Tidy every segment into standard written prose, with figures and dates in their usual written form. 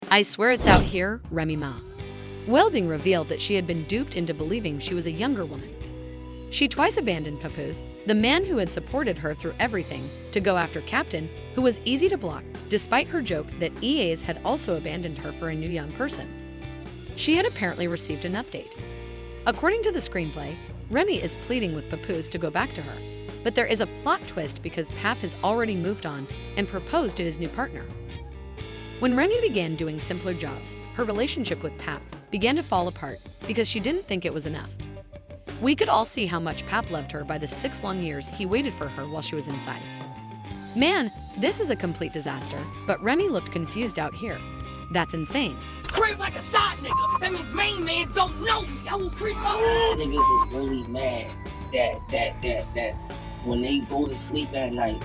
I swear it's out here, Remy Ma. Welding revealed that she had been duped into believing she was a younger woman. She twice abandoned Papoose, the man who had supported her through everything, to go after Captain, who was easy to block, despite her joke that EAs had also abandoned her for a new young person. She had apparently received an update. According to the screenplay, Remy is pleading with Papoose to go back to her, but there is a plot twist because Pap has already moved on and proposed to his new partner. When Remy began doing simpler jobs, her relationship with Pap began to fall apart because she didn't think it was enough. We could all see how much Pap loved her by the 6 long years he waited for her while she was inside. Man, this is a complete disaster, but Remy looked confused out here. That's insane. Creep like a side nigga. That means main man don't know me. I will creep up. Niggas is really mad that when they go to sleep at night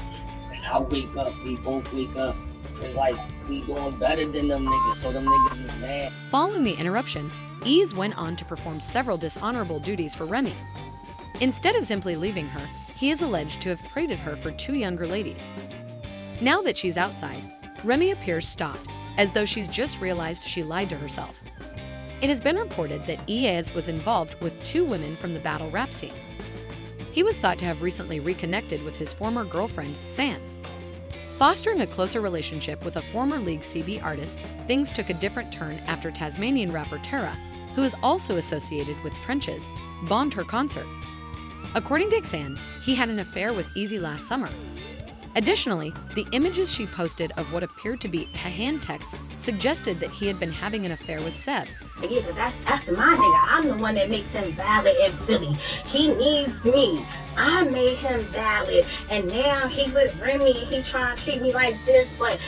and I wake up, we both wake up. It's like we doing better than them niggas, so them niggas is mad. Following the interruption, Eazy went on to perform several dishonorable duties for Remy. Instead of simply leaving her, he is alleged to have traded her for 2 younger ladies. Now that she's outside, Remy appears stopped, as though she's just realized she lied to herself. It has been reported that Eazy was involved with 2 women from the battle rap scene. He was thought to have recently reconnected with his former girlfriend, San. Fostering a closer relationship with a former League CB artist, things took a different turn after Tasmanian rapper Tara, who is also associated with Trenches, bombed her concert. According to Xan, he had an affair with Eazy last summer. Additionally, the images she posted of what appeared to be a hand text suggested that he had been having an affair with Seb. Yeah, but that's my nigga. I'm the one that makes him valid in Philly. He needs me. I made him valid, and now he with Remy and he trying to treat me like this, but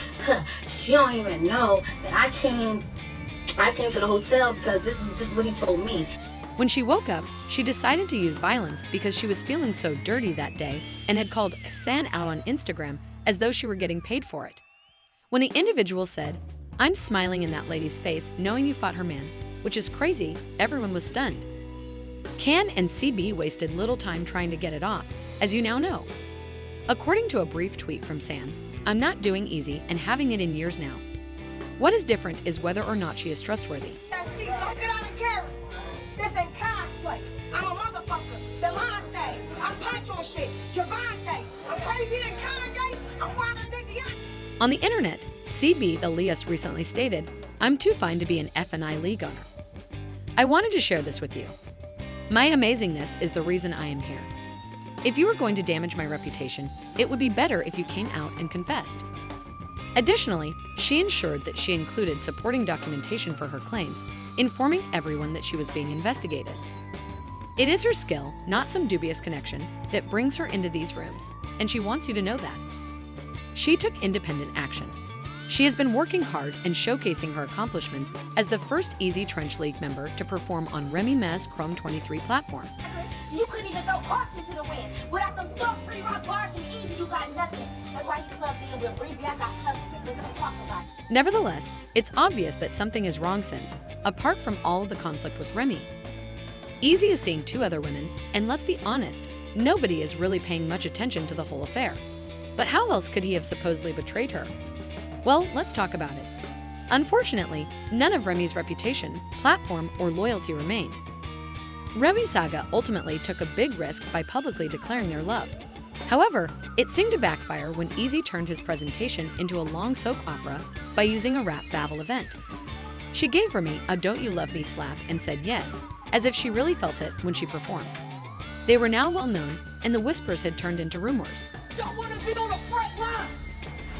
she don't even know that I came to the hotel because this is just what he told me. When she woke up, she decided to use violence because she was feeling so dirty that day and had called San out on Instagram as though she were getting paid for it. When the individual said, "I'm smiling in that lady's face knowing you fought her man," which is crazy, everyone was stunned. Can and CB wasted little time trying to get it off, as you now know. According to a brief tweet from San, "I'm not doing Eazy and having it in years now. What is different is whether or not she is trustworthy." Don't get out of character. This ain't cosplay. I'm a motherfucker. Delonte. I'm punch on shit. Javante. I'm crazy than Kanye. I'm wilder than Deion. On the internet, CB the Elias recently stated, "I'm too fine to be an F&I league owner. I wanted to share this with you. My amazingness is the reason I am here. If you were going to damage my reputation, it would be better if you came out and confessed." Additionally, she ensured that she included supporting documentation for her claims, informing everyone that she was being investigated. It is her skill, not some dubious connection, that brings her into these rooms, and she wants you to know that. She took independent action. She has been working hard and showcasing her accomplishments as the first Eazy Trench League member to perform on Remy Ma's Chrome 23 platform. You couldn't even throw caution to the wind. Without them soft free rock bars from Eazy, you got nothing. That's why you clubbed in with Breezy. I got substance. Let's talk about it. Nevertheless, it's obvious that something is wrong since, apart from all of the conflict with Remy, Eazy is seeing 2 other women, and let's be honest, nobody is really paying much attention to the whole affair. But how else could he have supposedly betrayed her? Well, let's talk about it. Unfortunately, none of Remy's reputation, platform, or loyalty remained. Remy Saga ultimately took a big risk by publicly declaring their love. However, it seemed to backfire when Eazy turned his presentation into a long soap opera by using a rap battle event. She gave Remy a "Don't You Love Me" slap and said yes, as if she really felt it when she performed. They were now well known, and the whispers had turned into rumors. Y'all wanna be on the front line?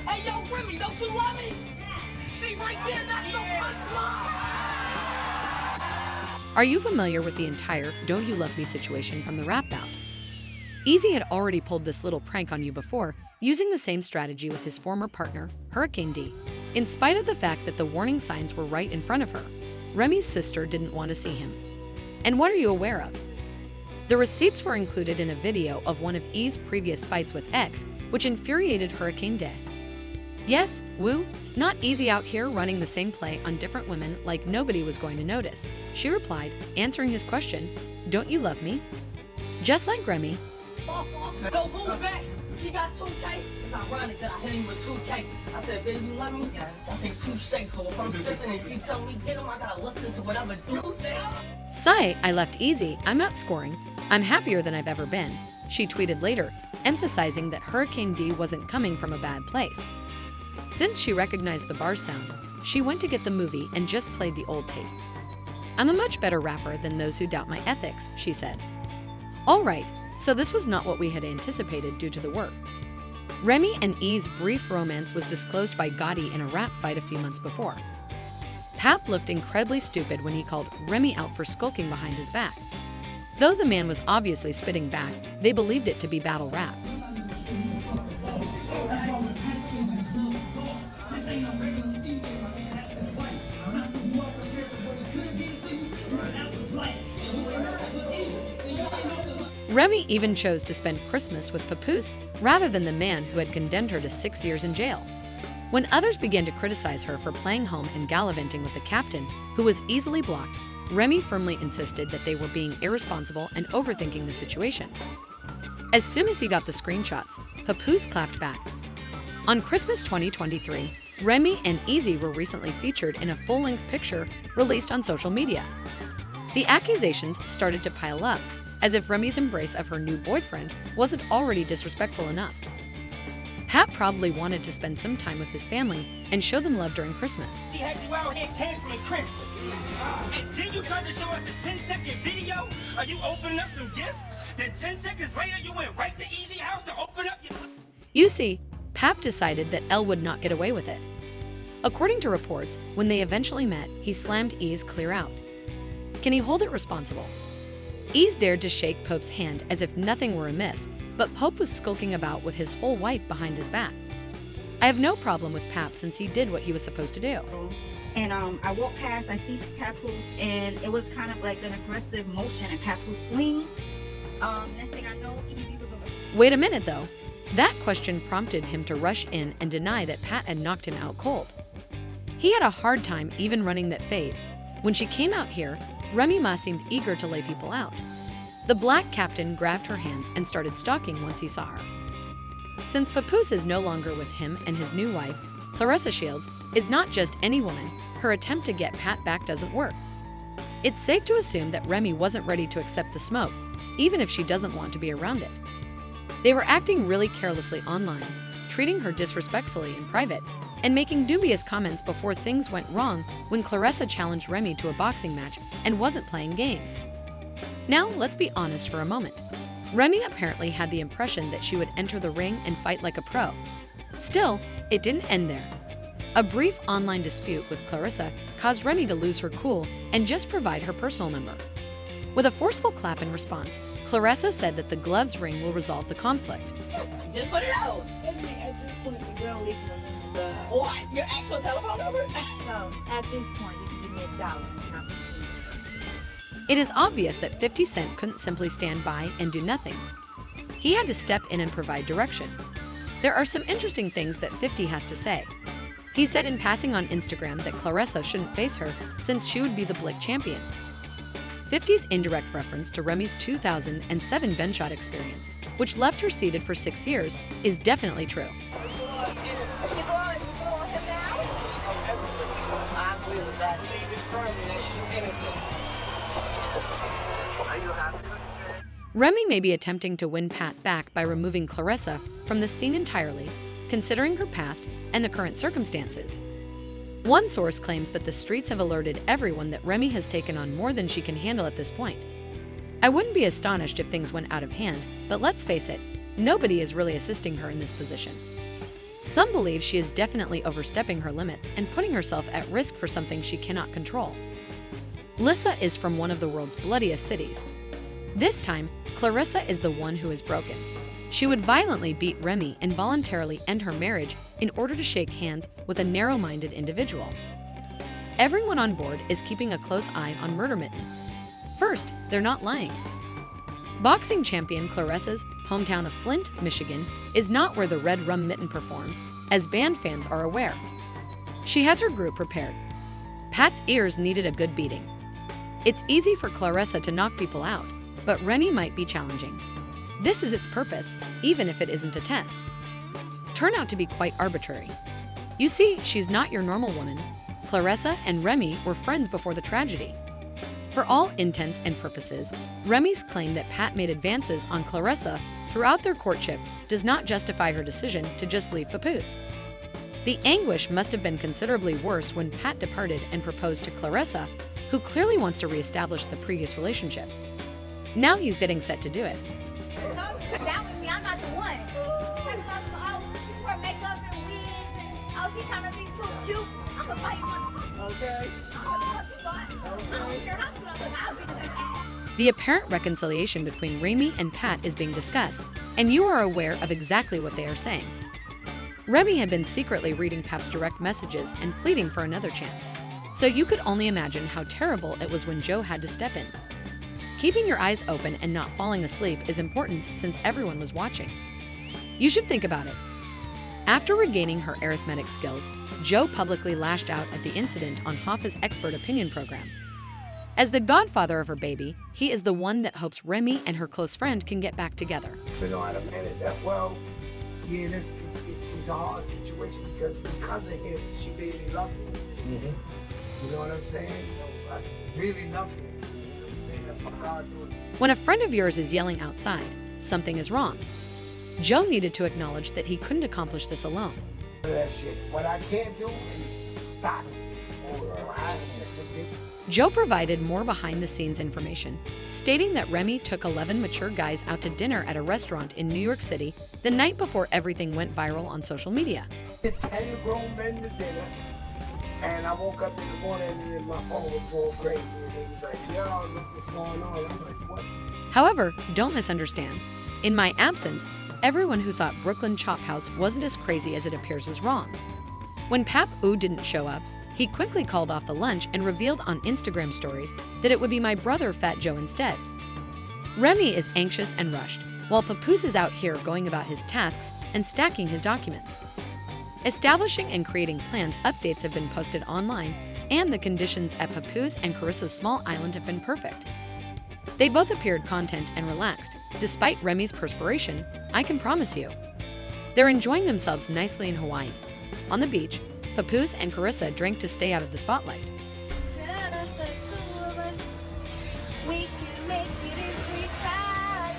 Hey, yo, Remy, don't you love me? See right there, that's the front line. Are you familiar with the entire "Don't You Love Me" situation from the rap bout? Eazy had already pulled this little prank on you before, using the same strategy with his former partner, Hurricane D. In spite of the fact that the warning signs were right in front of her, Remy's sister didn't want to see him. And what are you aware of? The receipts were included in a video of one of E's previous fights with X, which infuriated Hurricane D. Yes, woo, not Eazy out here running the same play on different women like nobody was going to notice. She replied, answering his question, "Don't you love me?" Just like Remy, Don't move back. he got 2K. It's ironic that I hit him with 2K. I said, baby, you love me? Yeah. I say 2 shakes. So if I'm sipping and he tell me get him, I gotta listen to whatever dude say. Sigh, I left easy. I'm not scoring. I'm happier than I've ever been, she tweeted later, emphasizing that Hurricane D wasn't coming from a bad place. Since she recognized the bar sound, she went to get the movie and just played the old tape. I'm a much better rapper than those who doubt my ethics, she said. All right, so this was not what we had anticipated due to the work. Remy and Eazy's brief romance was disclosed by Gotti in a rap fight a few months before. Pap looked incredibly stupid when he called Remy out for skulking behind his back. Though the man was obviously spitting back, they believed it to be battle rap. Remy even chose to spend Christmas with Papoose rather than the man who had condemned her to 6 years in jail. When others began to criticize her for playing home and gallivanting with the captain, who was easily blocked, Remy firmly insisted that they were being irresponsible and overthinking the situation. As soon as he got the screenshots, Papoose clapped back. On Christmas 2023, Remy and Eazy were recently featured in a full-length picture released on social media. The accusations started to pile up, as if Remy's embrace of her new boyfriend wasn't already disrespectful enough. Pat probably wanted to spend some time with his family and show them love during Christmas. He had you out here canceling Christmas. And then you tried to show us a 10-second video of you opening up some gifts. Then 10 seconds later, you went right to Eazy house to open up your... You see, Pap decided that Elle would not get away with it. According to reports, when they eventually met, he slammed Eaze clear out. Can he hold it responsible? Eaze dared to shake Pope's hand as if nothing were amiss, but Pope was skulking about with his whole wife behind his back. I have no problem with Pap since he did what he was supposed to do. And I walked past, I see Papoose, and it was kind of like an aggressive motion, and Papoose swings. Next thing I know, Eazy was over. Wait a minute though. That question prompted him to rush in and deny that Pat had knocked him out cold. He had a hard time even running that fade. When she came out here, Remy Ma seemed eager to lay people out. The black captain grabbed her hands and started stalking once he saw her. Since Papoose is no longer with him and his new wife, Clarissa Shields is not just any woman, her attempt to get Pat back doesn't work. It's safe to assume that Remy wasn't ready to accept the smoke, even if she doesn't want to be around it. They were acting really carelessly online, treating her disrespectfully in private, and making dubious comments before things went wrong when Clarissa challenged Remy to a boxing match and wasn't playing games. Now, let's be honest for a moment. Remy apparently had the impression that she would enter the ring and fight like a pro. Still, it didn't end there. A brief online dispute with Clarissa caused Remy to lose her cool and just provide her personal number. With a forceful clap in response, Clarissa said that the gloves ring will resolve the conflict. Just put it out. At this point, the girl leaving the What? Your actual telephone number? so at this point, you can give me $1. It is obvious that 50 Cent couldn't simply stand by and do nothing. He had to step in and provide direction. There are some interesting things that 50 has to say. He said in passing on Instagram that Clarissa shouldn't face her since she would be the Blick champion. 50's indirect reference to Remy's 2007 gunshot experience, which left her seated for 6 years, is definitely true. I agree with that. Remy may be attempting to win Pat back by removing Clarissa from the scene entirely, considering her past and the current circumstances. One source claims that the streets have alerted everyone that Remy has taken on more than she can handle at this point. I wouldn't be astonished if things went out of hand, but let's face it, nobody is really assisting her in this position. Some believe she is definitely overstepping her limits and putting herself at risk for something she cannot control. Lissa is from one of the world's bloodiest cities. This time, Clarissa is the one who is broken. She would violently beat Remy and voluntarily end her marriage in order to shake hands with a narrow-minded individual. Everyone on board is keeping a close eye on Murder Mitten. First, they're not lying. Boxing champion Clarissa's hometown of Flint, Michigan, is not where the Red Rum Mitten performs, as band fans are aware. She has her group prepared. Pat's ears needed a good beating. It's easy for Clarissa to knock people out, but Remy might be challenging. This is its purpose, even if it isn't a test. Turn out to be quite arbitrary. You see, she's not your normal woman. Clarissa and Remy were friends before the tragedy. For all intents and purposes, Remy's claim that Pat made advances on Clarissa throughout their courtship does not justify her decision to just leave Papoose. The anguish must have been considerably worse when Pat departed and proposed to Clarissa, who clearly wants to reestablish the previous relationship. Now he's getting set to do it. That was me. I'm not the one. She wore makeup and wigs and she trying to be so cute. I'm gonna fight you. Okay. I don't care how cute I look. I'll be the best. The apparent reconciliation between Remy and Pat is being discussed, and you are aware of exactly what they are saying. Remy had been secretly reading Pat's direct messages and pleading for another chance, so you could only imagine how terrible it was when Joe had to step in. Keeping your eyes open and not falling asleep is important since everyone was watching. You should think about it. After regaining her arithmetic skills, Joe publicly lashed out at the incident on Hoffa's expert opinion program. As the godfather of her baby, he is the one that hopes Remy and her close friend can get back together. You know how to manage that well. Yeah, this is a hard situation because of him, she made me love him. You know what I'm saying? So I really love him. You know what I'm saying? That's my God doing. When a friend of yours is yelling outside, something is wrong. Joe needed to acknowledge that he couldn't accomplish this alone. That shit. What I can't do is stop it or hide it. Joe provided more behind-the-scenes information, stating that Remy took 11 mature guys out to dinner at a restaurant in New York City the night before everything went viral on social media. 10 grown men to dinner, and I woke up in the morning and my phone was going crazy. And it was like, yo, look what's going on. I'm like, what? However, don't misunderstand. In my absence, everyone who thought Brooklyn Chop House wasn't as crazy as it appears was wrong. When Pap Oo didn't show up, he quickly called off the lunch and revealed on Instagram stories that it would be my brother Fat Joe instead. Remy is anxious and rushed, while Papoose is out here going about his tasks and stacking his documents. Establishing and creating plans updates have been posted online, and the conditions at Papoose and Carissa's small island have been perfect. They both appeared content and relaxed. Despite Remy's perspiration, I can promise you. They're enjoying themselves nicely in Hawaii. On the beach, Papoose and Carissa drank to stay out of the spotlight. Just the two of us. We can make it if we try.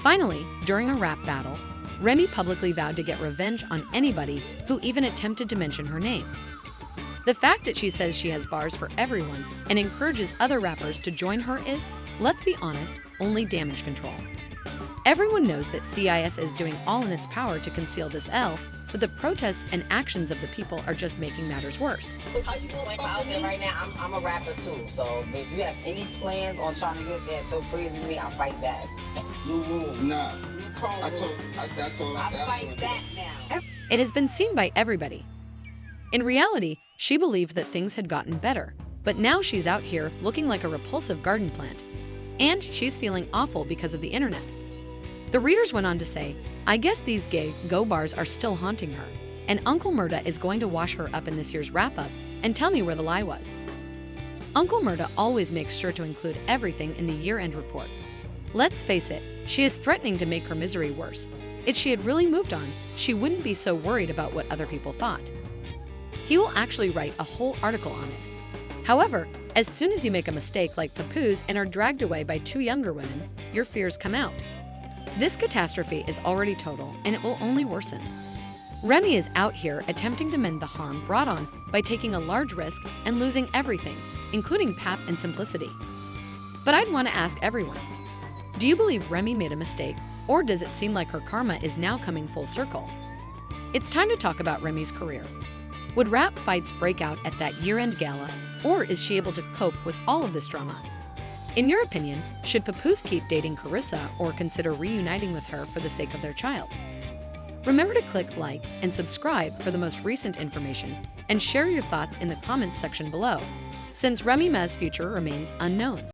Finally, during a rap battle, Remy publicly vowed to get revenge on anybody who even attempted to mention her name. The fact that she says she has bars for everyone and encourages other rappers to join her is, let's be honest, only damage control. Everyone knows that CIS is doing all in its power to conceal this L, but the protests and actions of the people are just making matters worse. How you gonna talk to me? Right now, I'm a rapper too, so if you have any plans on trying to get there so crazy me, I'll fight back. New rule. Nah. New chrome That's all I said. I'll fight back now. It has been seen by everybody. In reality, she believed that things had gotten better, but now she's out here looking like a repulsive garden plant. And she's feeling awful because of the internet. The readers went on to say, I guess these gay go bars are still haunting her, and Uncle Murda is going to wash her up in this year's wrap-up and tell me where the lie was. Uncle Murda always makes sure to include everything in the year-end report. Let's face it, she is threatening to make her misery worse. If she had really moved on, she wouldn't be so worried about what other people thought. He will actually write a whole article on it. However, as soon as you make a mistake like Papoose and are dragged away by two younger women, your fears come out. This catastrophe is already total, and it will only worsen. Remy is out here attempting to mend the harm brought on by taking a large risk and losing everything, including Pap and simplicity. But I'd want to ask everyone, do you believe Remy made a mistake, or does it seem like her karma is now coming full circle? It's time to talk about Remy's career. Would rap fights break out at that year-end gala, or is she able to cope with all of this drama? In your opinion, should Papoose keep dating Carissa or consider reuniting with her for the sake of their child? Remember to click like and subscribe for the most recent information and share your thoughts in the comments section below, since Remy Ma's future remains unknown.